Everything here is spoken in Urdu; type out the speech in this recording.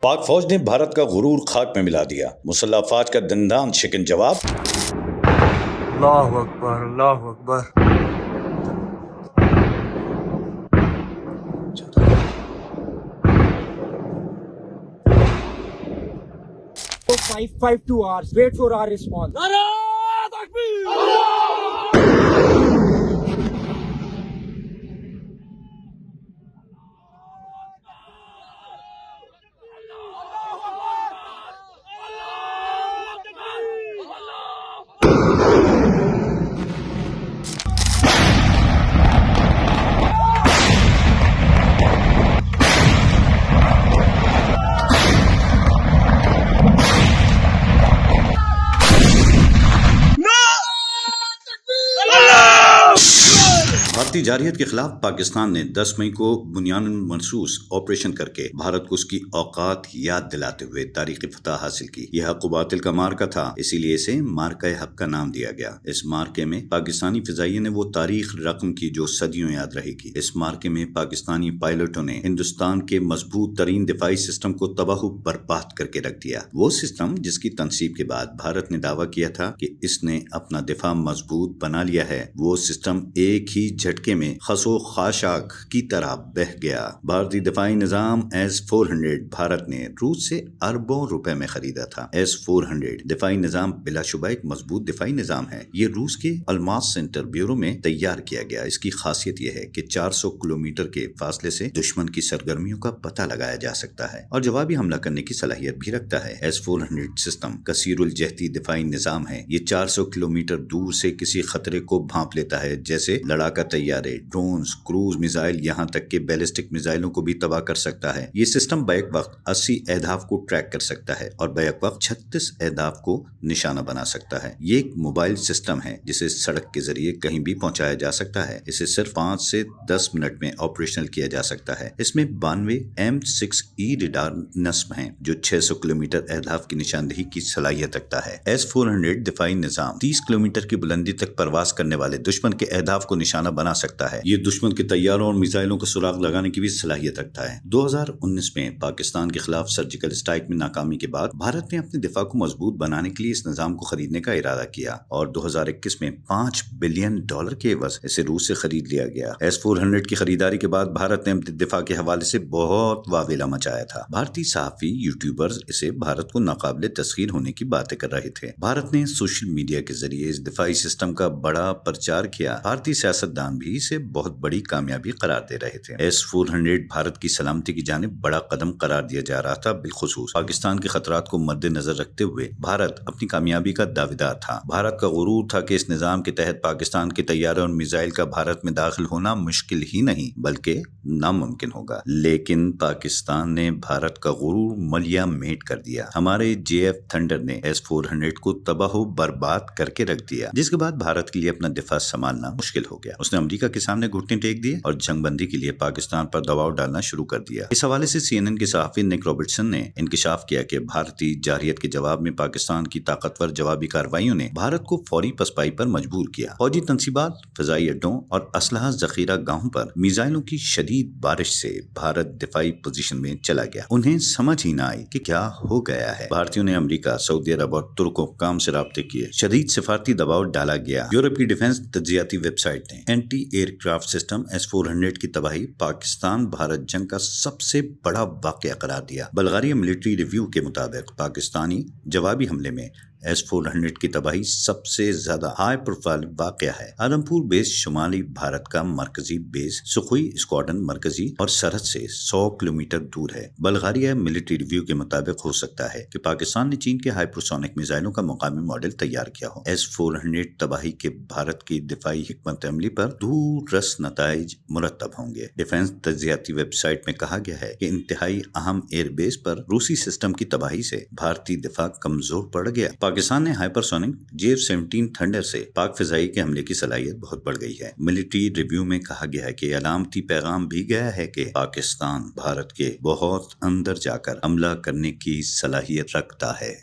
پاک فوج نے بھارت کا غرور خاک میں ملا دیا، مسلح افواج کا دندان شکن جواب۔ اللہ اکبر، اللہ اکبر۔ 552 hours. Wait for our response. بھارتی جارحیت کے خلاف پاکستان نے 10 مئی کو بنیاداً منصوص آپریشن کر کے بھارت کو اس کی اوقات یاد دلاتے ہوئے تاریخی فتح حاصل کی۔ یہ حق و باطل کا مارکا تھا، اسی لیے اسے مارکہ حق کا نام دیا گیا۔ اس مارکے میں پاکستانی فضائیہ نے وہ تاریخ رقم کی جو صدیوں یاد رہے گی۔ اس مارکے میں پاکستانی پائلٹوں نے ہندوستان کے مضبوط ترین دفاعی سسٹم کو تباہ و برباد کر کے رکھ دیا۔ وہ سسٹم جس کی تنصیب کے بعد بھارت نے دعویٰ کیا تھا کہ اس نے اپنا دفاع مضبوط بنا لیا ہے، وہ سسٹم ایک ہی جھٹکے میں خس و خاشاک کی طرح بہ گیا۔ بھارتی دفاعی نظام S-400 بھارت نے روس سے اربوں روپے میں خریدا تھا۔ S-400 دفاعی نظام بلا شبہ ایک مضبوط دفاعی نظام ہے۔ یہ روس کے الماس سینٹر بیورو میں تیار کیا گیا۔ اس کی خاصیت یہ ہے کہ 400 کلومیٹر کے فاصلے سے دشمن کی سرگرمیوں کا پتہ لگایا جا سکتا ہے اور جوابی حملہ کرنے کی صلاحیت بھی رکھتا ہے۔ S-400 سسٹم کثیر الجہتی دفاعی نظام ہے۔ یہ 400 کلومیٹر دور سے کسی خطرے کو بھانپ لیتا ہے، جیسے لڑاکا طیارے، ڈرونز، کروز میزائل، یہاں تک کہ بیلسٹک میزائلوں کو بھی تباہ کر سکتا ہے۔ یہ سسٹم بیک وقت 80 اہداف کو ٹریک کر سکتا ہے اور بیک وقت 36 اہداف کو نشانہ بنا سکتا ہے۔ یہ ایک موبائل سسٹم ہے جسے سڑک کے ذریعے کہیں بھی پہنچایا جا سکتا ہے۔ اسے صرف 5 سے 10 منٹ میں آپریشنل کیا جا سکتا ہے۔ اس میں 92 M6E ریڈار نصب ہیں جو 600 کلومیٹر اہداف کی نشاندہی کی صلاحیت رکھتا ہے۔ S-400 دفاعی نظام 30 کلومیٹر کی بلندی تک پرواز کرنے والے دشمن کے اہداف کو نشانہ بنا سکتا ہے۔ یہ دشمن کے طیاروں اور میزائلوں کو سراغ لگانے کی بھی صلاحیت رکھتا ہے۔ 2019 میں پاکستان کے خلاف سرجیکل اسٹرائیک میں ناکامی کے بعد بھارت نے اپنے دفاع کو مضبوط بنانے کے لیے اس نظام کو خریدنے کا ارادہ کیا اور 2021 میں $5 بلین کے عوض اسے روس سے خرید لیا گیا۔ S-400 کی خریداری کے بعد بھارت نے اپنے دفاع کے حوالے سے بہت واویلا مچایا تھا۔ بھارتی صحافی، یوٹیوبرز اسے بھارت کو ناقابل تسخیر ہونے کی باتیں کر رہے تھے۔ بھارت نے سوشل میڈیا کے ذریعے اس دفاعی سسٹم کا بڑا پرچار کیا۔ بھارتی سیاستدان بھی اسے بہت بڑی کامیابی قرار دے رہے تھے۔ S-400 بھارت کی سلامتی کی جانب بڑا قدم قرار دیا جا رہا تھا، بالخصوص پاکستان کے خطرات کو مد نظر رکھتے ہوئے بھارت اپنی کامیابی کا دعویدار تھا۔ بھارت کا غرور تھا کہ اس نظام کے تحت پاکستان کے طیارے اور میزائل کا بھارت میں داخل ہونا مشکل ہی نہیں بلکہ ناممکن ہوگا، لیکن پاکستان نے بھارت کا غرور ملیا میٹ کر دیا۔ ہمارے JF تھنڈر نے S-400 کو تباہ و برباد کر کے رکھ دیا، جس کے بعد بھارت کے لیے اپنا دفاع سنبھالنا مشکل ہو گیا۔ اس نے امریکہ کے سامنے گھٹنے ٹیک دیے اور جنگ بندی کے لیے پاکستان پر دباؤ ڈالنا شروع کر دیا۔ اس حوالے سے CNN کے صحافی نک رابرٹسن نے انکشاف کیا کہ بھارتی جارحیت کے جواب میں پاکستان کی طاقتور جوابی کارروائیوں نے بھارت کو فوری پسپائی پر مجبور کیا۔ فوجی تنصیبات، فضائی اڈوں اور اسلحہ ذخیرہ گاہوں پر میزائلوں کی شدید بارش سے بھارت دفاعی پوزیشن میں چلا گیا۔ انہیں سمجھ ہی نہ آئی کہ کیا ہو گیا ہے۔ بھارتیوں نے امریکہ، سعودی عرب اور ترک حکام سے رابطے کیے۔ شدید سفارتی دباؤ ڈالا گیا۔ یورپ کی ڈیفنس تجزیاتی ویب سائٹ نے anti aircraft system S-400 کی تباہی پاکستان بھارت جنگ کا سب سے بڑا واقعہ قرار دیا۔ بلغاریہ ملٹری ریویو کے مطابق پاکستانی جوابی حملے میں S-400 کی تباہی سب سے زیادہ ہائی پروفائل واقعہ ہے۔ آدمپور بیس شمالی بھارت کا مرکزی بیس سخوئی اسکواڈرن مرکزی اور سرحد سے 100 کلومیٹر دور ہے۔ بلغاریہ ملٹری ریویو کے مطابق ہو سکتا ہے کہ پاکستان نے چین کے ہائپرسونک میزائلوں کا مقامی ماڈل تیار کیا ہو۔ S-400 تباہی کے بھارت کی دفاعی حکمت عملی پر دور رس نتائج مرتب ہوں گے۔ ڈیفنس تجزیاتی ویب سائٹ میں کہا گیا ہے کہ انتہائی اہم ایئر بیس پر روسی سسٹم کی تباہی سے بھارتی دفاع کمزور پڑ گیا۔ پاکستان نے ہائپرسونک JF-17 تھنڈر سے پاک فضائی کے حملے کی صلاحیت بہت بڑھ گئی ہے۔ ملٹری ریویو میں کہا گیا ہے کہ علامتی پیغام بھی گیا ہے کہ پاکستان بھارت کے بہت اندر جا کر حملہ کرنے کی صلاحیت رکھتا ہے۔